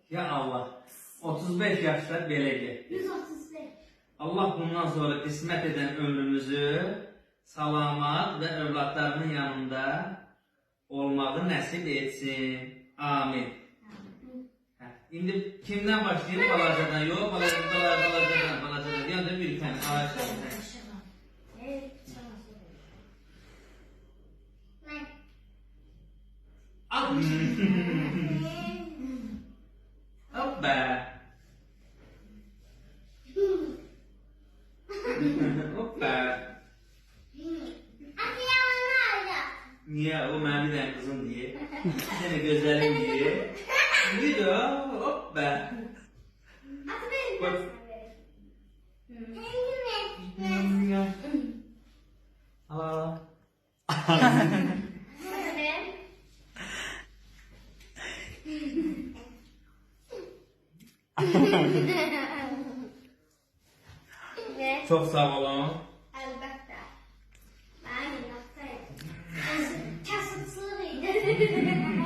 Ya Allah. 35 yaşda beləcək. 135. Allah bundan sonra qismət edən ömrümüzü salamat və övladlarının yanında olmağı nəsib etsin. Amin. İndi kimdən başlayayım? Balacadan. Yox, balacadan. Yəni bir tane aşağıdan. Hoppa. Hoppa. Niye? O mənim bir dənə qızım diye. Bir dənə gözəlim diye. Bir də hoppa. Bak. Al. Çok sağ olun. Elbette. Ben yaptım. Kasıtsız mıydı?